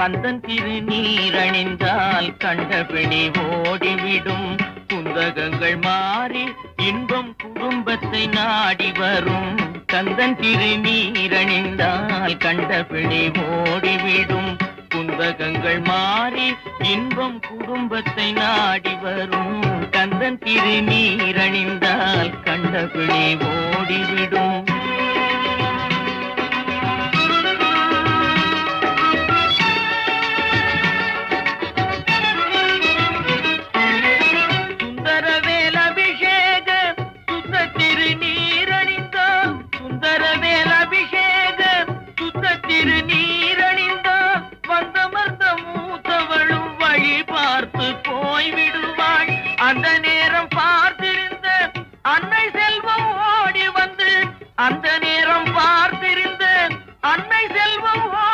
கந்தன் திருநீரணிந்தால் கண்டபிணி ஓடிவிடும். குந்தகங்கள் மாறி இன்பம் குடும்பத்தை நாடி வரும். கந்தன் திருநீரணிந்தால் கண்டபிணி ஓடிவிடும். குந்தகங்கள் மாறி இன்பம் குடும்பத்தை நாடி வரும். கந்தன் திருநீரணிந்தால் கண்டபிணி ஓடிவிடும்.